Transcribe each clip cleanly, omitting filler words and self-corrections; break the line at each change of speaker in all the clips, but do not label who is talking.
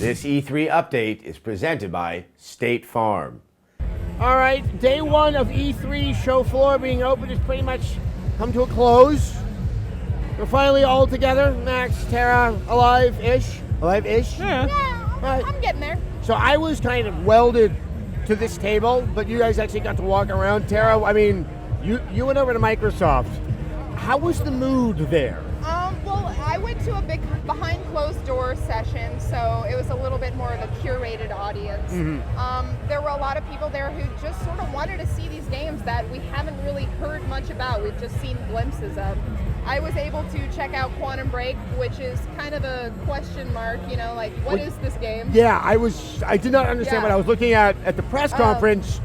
This E3 update is presented by State Farm.
All right, day one of E3 show floor being open has pretty much come to a close. We're finally all together. Max, Tara, alive-ish? Alive-ish?
Yeah,
Right.
I'm getting there.
So I was kind of welded to this table, but you guys actually got to walk around. Tara, I mean, you went over to Microsoft. How was the mood there?
Well, I went to a big behind closed door session, so it was a little bit more of a curated audience. There were a lot of people there who just sort of wanted to see these games that we haven't really heard much about. We've just seen glimpses of. I was able to check out Quantum Break, which is kind of a question mark, you know, like, what is this game?
Yeah, I did not understand what I was looking at the press conference.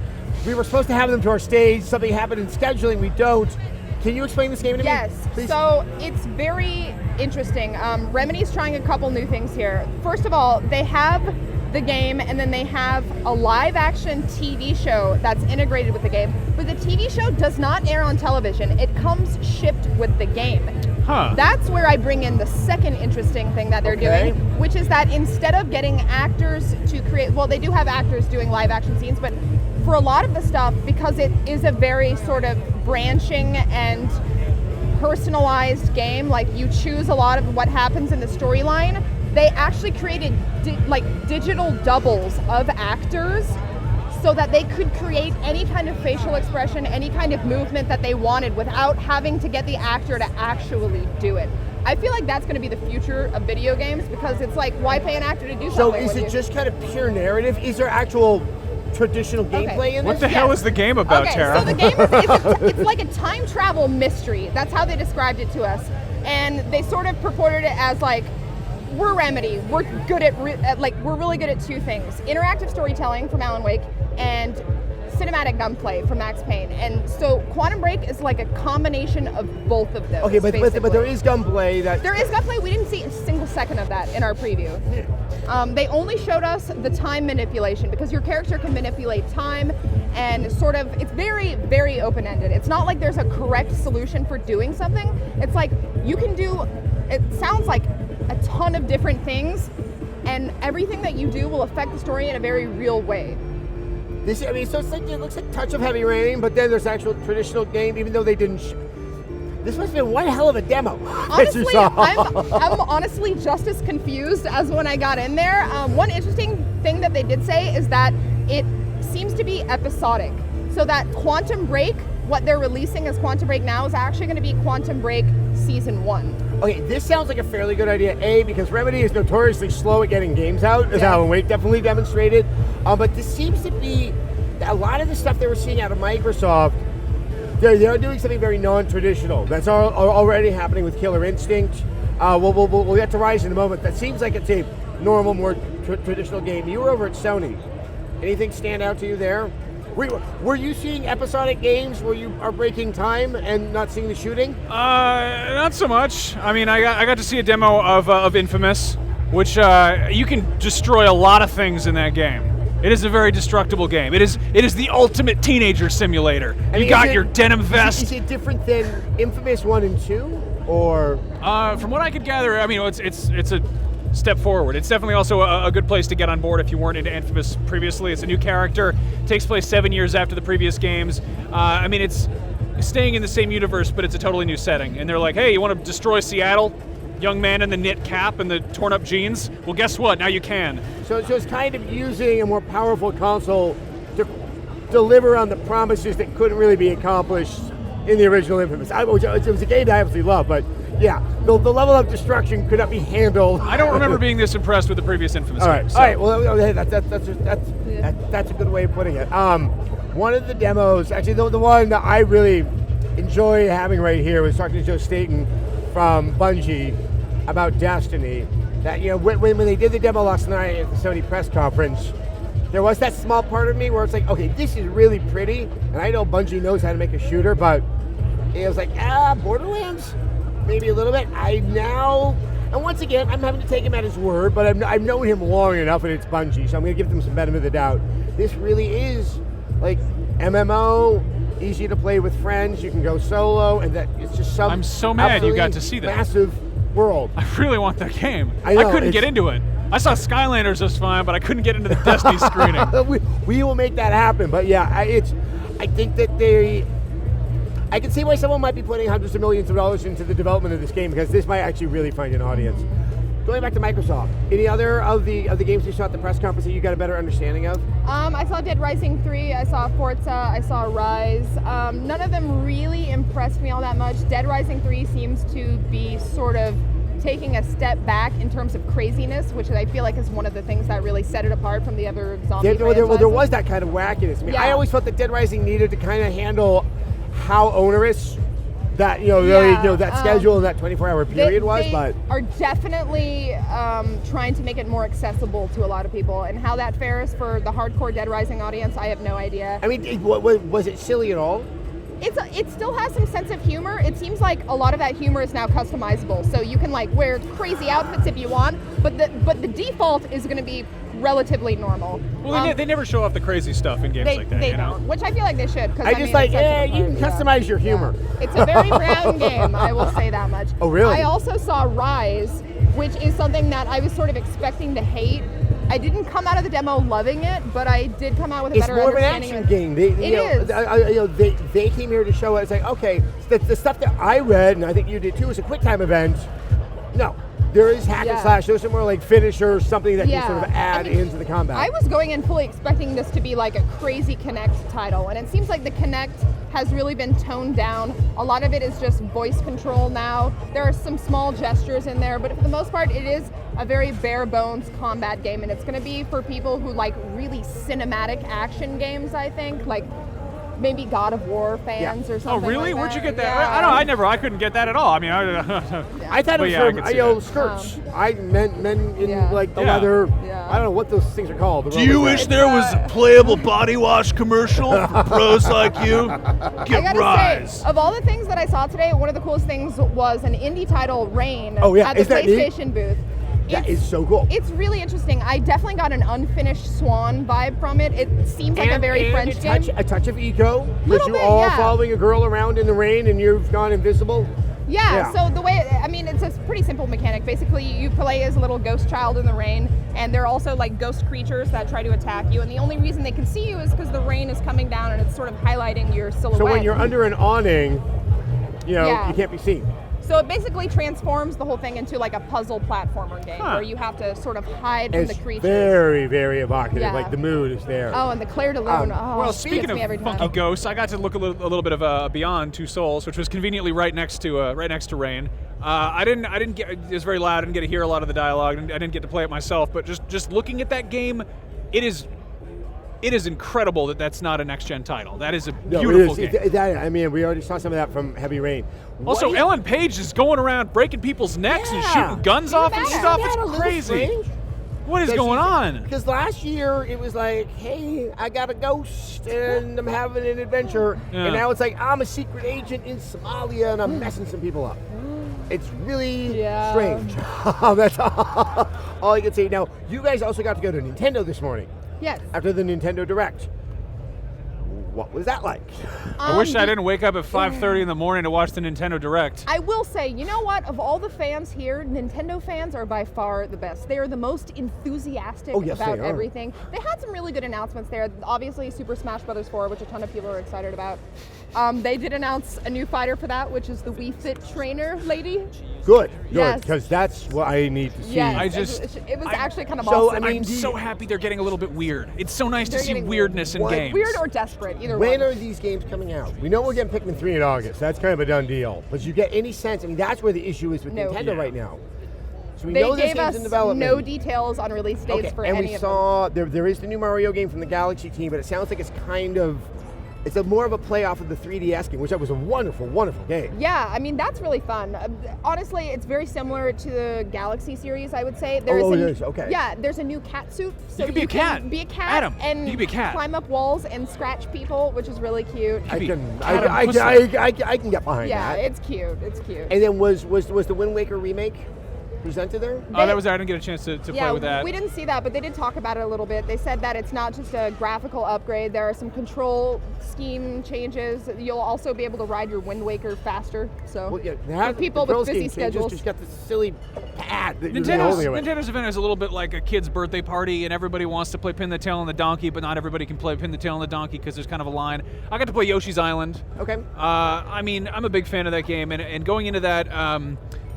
We were supposed to have them to our stage. Something happened in scheduling. We don't. Can you explain this game to me?
Yes,
please?
So it's very interesting. Remedy's trying a couple new things here. First of all, they have the game and then they have a live action TV show that's integrated with the game, but the TV show does not air on television. It comes shipped with the game. That's where I bring in the second interesting thing that they're doing, which is that instead of getting actors to create, well, they do have actors doing live action scenes, but for a lot of the stuff, because it is a very sort of branching and personalized game, like you choose a lot of what happens in the storyline, they actually created digital doubles of actors so that they could create any kind of facial expression, any kind of movement that they wanted without having to get the actor to actually do it. I feel like that's going to be the future of video games, because it's like, why pay an actor to do something?
So is it just kind of pure narrative? Is there actual traditional gameplay in this?
What the hell is the game about, Tara?
So the game is it's like a time travel mystery. That's how they described it to us. And they sort of purported it as like, we're Remedy. We're good at we're really good at two things: interactive storytelling from Alan Wake and cinematic gunplay from Max Payne. And so Quantum Break is like a combination of both of those.
Okay, but there is gunplay.
There is gunplay. We didn't see a single second of that in our preview. They only showed us the time manipulation, because your character can manipulate time, and sort of, it's very, very open-ended. It's not like there's a correct solution for doing something. It's like you can do, it sounds like a ton of different things, and everything that you do will affect the story in a very real way.
So it's like, it looks like Touch of Heavy Rain, but then there's actual traditional game, even though they didn't. This must have been one hell of a demo.
Honestly, I'm honestly just as confused as when I got in there. One interesting thing that they did say is that it seems to be episodic. So that Quantum Break, what they're releasing as Quantum Break now, is actually going to be Quantum Break Season 1.
Okay, this sounds like a fairly good idea, because Remedy is notoriously slow at getting games out, as Alan Wake definitely demonstrated. But this seems to be, a lot of the stuff they were seeing out of Microsoft, they're doing something very non-traditional. That's already happening with Killer Instinct. We'll get to Ryse in a moment. That seems like it's a normal, more traditional game. You were over at Sony. Anything stand out to you there? Were you seeing episodic games where you are breaking time and not seeing the shooting?
Not so much. I mean, I got to see a demo of Infamous, which you can destroy a lot of things in that game. It is a very destructible game. It is the ultimate teenager simulator. You got your denim vest.
Is it different than Infamous 1 and 2, or?
From what I could gather, I mean, it's a step forward. It's definitely also a good place to get on board if you weren't into Infamous previously. It's a new character. It takes place 7 years after the previous games. I mean, it's staying in the same universe, but it's a totally new setting. And they're like, hey, you want to destroy Seattle? Young man in the knit cap and the torn up jeans? Well, guess what? Now you can.
So it's kind of using a more powerful console to deliver on the promises that couldn't really be accomplished in the original Infamous. It was a game that I absolutely love, but yeah, the level of destruction could not be handled.
I don't remember being this impressed with the previous Infamous game.
All right. Well, that's a good way of putting it. One of the demos, actually the one that I really enjoy having right here, was talking to Joe Staten from Bungie about Destiny. That, you know, when they did the demo last night at the Sony press conference, there was that small part of me where it's like, okay, this is really pretty, and I know Bungie knows how to make a shooter, but it was like, Borderlands? Maybe a little bit. And once again, I'm having to take him at his word, but I've known him long enough, and it's Bungie, so I'm going to give them some benefit of the doubt. This really is like MMO, easy to play with friends. You can go solo, and that it's just some.
I'm so mad you got to see that
massive world.
I really want that game.
I know,
I couldn't get into it. I saw Skylanders just fine, but I couldn't get into the Destiny screening.
we will make that happen. But yeah, I think that I can see why someone might be putting hundreds of millions of dollars into the development of this game, because this might actually really find an audience. Going back to Microsoft, any other of the games you saw at the press conference that you got a better understanding of?
I saw Dead Rising 3, I saw Forza, I saw Ryse. None of them really impressed me all that much. Dead Rising 3 seems to be sort of taking a step back in terms of craziness, which I feel like is one of the things that really set it apart from the other zombie franchises.
There was that kind of wackiness. I mean, I always felt that Dead Rising needed to kind of handle how onerous that that schedule and that 24-hour period
they
but
are definitely trying to make it more accessible to a lot of people, and how that fares for the hardcore Dead Rising audience, I have no idea.
I mean, was it silly at all?
It still has some sense of humor. It seems like a lot of that humor is now customizable, so you can like wear crazy outfits if you want, but the default is going to be relatively normal.
Well, they never show off the crazy stuff in games like that.
They don't, which I feel like they should.
I just like, you can customize your humor.
Yeah. It's a very brown game, I will say that much.
Oh, really?
I also saw Ryse, which is something that I was sort of expecting to hate. I didn't come out of the demo loving it, but I did come out with a better understanding.
It's more of an action game. They came here to show it. It's like, okay, the stuff that I read, and I think you did too, is a quick time event. No. There is hack and slash. There's some more like finisher, something that you sort of add into the combat.
I was going in fully expecting this to be like a crazy Kinect title, and it seems like the Kinect has really been toned down. A lot of it is just voice control now. There are some small gestures in there, but for the most part, it is a very bare bones combat game, and it's going to be for people who like really cinematic action games, I think, like maybe God of War fans or something.
Oh, really?
Like
Where'd you get that?
Yeah.
I couldn't get that at all. I mean,
I thought it was skirts. I meant men in like the leather.
Yeah.
I don't know what those things are called.
Do you wish there was a playable body wash commercial for pros like you? Get Ryse.
Say, of all the things that I saw today, one of the coolest things was an indie title, Rain,
at the
PlayStation booth.
That is so cool.
It's really interesting. I definitely got an unfinished Swan vibe from it. It seems like a very French game.
A touch of eco.
Little
you
bit,
all following a girl around in the rain and you've gone invisible.
Yeah, so the way, I mean, it's a pretty simple mechanic. Basically, you play as a little ghost child in the rain, and there are also like ghost creatures that try to attack you, and the only reason they can see you is because the rain is coming down and it's sort of highlighting your silhouette.
So when you're under an awning, you can't be seen.
So it basically transforms the whole thing into like a puzzle platformer game where you have to sort of hide from the creatures.
Very, very evocative.
Yeah.
Like the mood is there.
Oh, and the Claire de Lune.
Well, speaking of funky ghosts, I got to look a little bit of Beyond Two Souls, which was conveniently right next to Rain. I didn't get. It was very loud. I didn't get to hear a lot of the dialogue. I didn't get to play it myself. But just looking at that game, it is incredible that that's not a next-gen title. That is a beautiful game.
I mean, we already saw some of that from Heavy Rain.
Also, Ellen Page is going around breaking people's necks and shooting guns off and stuff. It's crazy. What is going on?
Because last year it was like, hey, I got a ghost and I'm having an adventure.
Yeah.
And now it's like, I'm a secret agent in Somalia and I'm messing some people up. It's really strange. That's all I can say. Now, you guys also got to go to Nintendo this morning.
Yes.
After the Nintendo Direct. What was that like?
I wish I didn't wake up at 5:30 in the morning to watch the Nintendo Direct.
I will say, you know what? Of all the fans here, Nintendo fans are by far the best. They are the most enthusiastic about everything. They had some really good announcements there. Obviously, Super Smash Bros. 4, which a ton of people are excited about. They did announce a new fighter for that, which is the Wii Fit Trainer lady.
Good, because that's what I need to see.
Yes, it was actually kind of awesome.
I'm so happy they're getting a little bit weird. It's so nice to see weirdness in games.
Weird or desperate, either
way. When are these games coming out? We know we're getting Pikmin 3 in August. That's kind of a done deal. But you get any sense? I mean, that's where the issue is with Nintendo right now. So we know this game's in development.
No details on release dates for any of them.
And we saw there is the new Mario game from the Galaxy team, but it sounds like it's kind of. It's more of a play off of the 3DS game, which was a wonderful, wonderful game.
Yeah, I mean, that's really fun. Honestly, it's very similar to the Galaxy series, I would say. Yeah, there's a new cat suit. So
you can be a cat.
Be a cat.
Adam,
and
you can be a cat.
Climb up walls and scratch people, which is really cute.
I can get behind that.
Yeah, it's cute. It's cute.
And then was the Wind Waker remake? presented there?
Oh, that was I didn't get a chance to play with that.
We didn't see that, but they did talk about it a little bit. They said that it's not just a graphical upgrade. There are some control scheme changes. You'll also be able to ride your Wind Waker faster. So
Well, yeah,
for people
the
with busy
scheme changes,
schedules.
Just got this silly pad that you're holding it with.
Nintendo's event is a little bit like a kid's birthday party, and everybody wants to play Pin the Tail on the Donkey, but not everybody can play Pin the Tail on the Donkey because there's kind of a line. I got to play Yoshi's Island.
Okay.
I mean, I'm a big fan of that game, and going into that,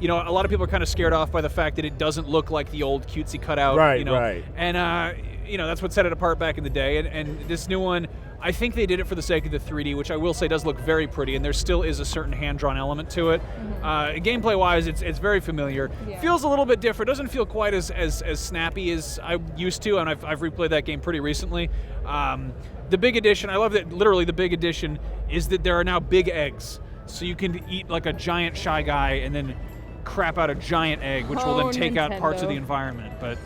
you know, a lot of people are kind of scared off by the fact that it doesn't look like the old cutesy cutout.
Right,
you know?
right.
And, you know, that's what set it apart back in the day. And this new one, I think they did it for the sake of the 3D, which I will say does look very pretty, and there still is a certain hand-drawn element to it. Gameplay-wise, it's very familiar.
Yeah.
Feels a little bit different. Doesn't feel quite as snappy as I used to, and I've replayed that game pretty recently. The big addition, I love that literally the big addition is that there are now big eggs. So you can eat like a giant Shy Guy and then crap out a giant egg, which will then take out parts of the environment. But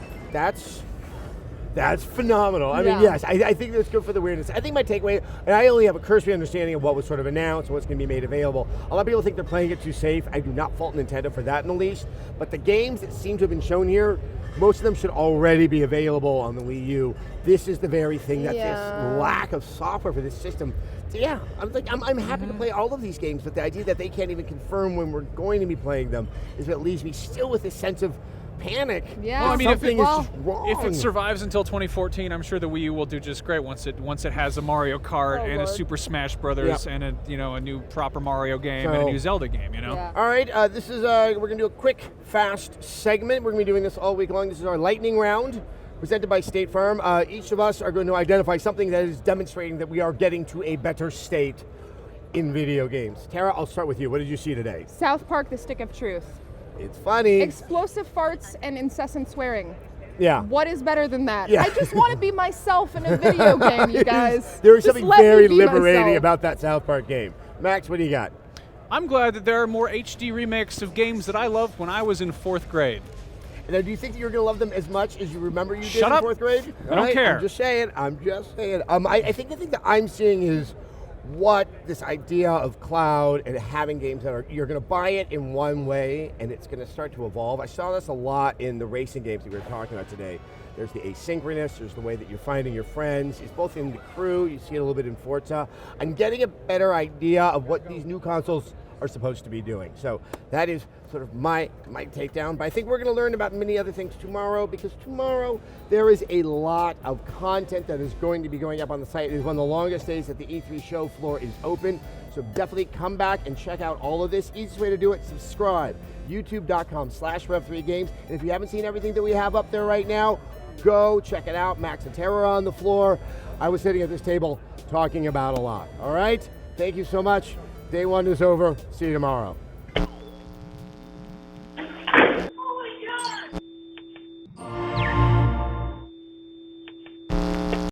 That's phenomenal. I mean,
Yeah.
yes, I think that's good for the weirdness. I think my takeaway, and I only have a cursory understanding of what was sort of announced and what's going to be made available. A lot of people think they're playing it too safe. I do not fault Nintendo for that in the least. But the games that seem to have been shown here, most of them should already be available on the Wii U. This is the very thing that this lack of software for this system. So yeah, I'm happy to play all of these games, but the idea that they can't even confirm when we're going to be playing them is what leaves me still with this sense of panic.
Yeah.
Well,
I
I
mean,
mean,
if
something
it-
is
well,
just wrong.
if it survives until 2014, I'm sure the Wii U will do just great once it has a Mario Kart
Oh,
and
Lord.
a Super Smash Brothers and a new proper Mario game and a
So-
new Zelda game. You know.
Yeah.
All right, this is we're gonna do a quick, fast segment. We're gonna be doing this all week long. This is our lightning round, presented by State Farm. Each of us are going to identify something that is demonstrating that we are getting to a better state in video games. Tara, I'll start with you. What did you see today?
South Park: The Stick of Truth.
It's funny.
Explosive farts and incessant swearing.
Yeah.
What is better than that?
Yeah.
I just want to be myself in a video game, you guys.
There is
Just
something
let me
very
be
liberating
myself.
about that South Park game. Max, what do you got?
I'm glad that there are more HD remakes of games that I loved when I was in 4th grade.
Now, do you think that you're going to love them as much as you remember you did
Shut
in
up.
4th grade?
I don't care.
I'm just saying. I think the thing that I'm seeing is what this idea of cloud and having games that you're going to buy it in one way and it's going to start to evolve. I saw this a lot in the racing games that we were talking about today. There's the asynchronous, there's the way that you're finding your friends. It's both in the Crew, you see it a little bit in Forza. I'm getting a better idea of what these new consoles are supposed to be doing. So that is sort of my takedown. But I think we're going to learn about many other things tomorrow, because tomorrow there is a lot of content that is going to be going up on the site. It is one of the longest days that the E3 show floor is open. So definitely come back and check out all of this. Easiest way to do it, subscribe. YouTube.com/Rev3Games. And if you haven't seen everything that we have up there right now, go check it out. Max and Tara are on the floor. I was sitting at this table talking about a lot. All right? Thank you so much. Day one is over. See you tomorrow.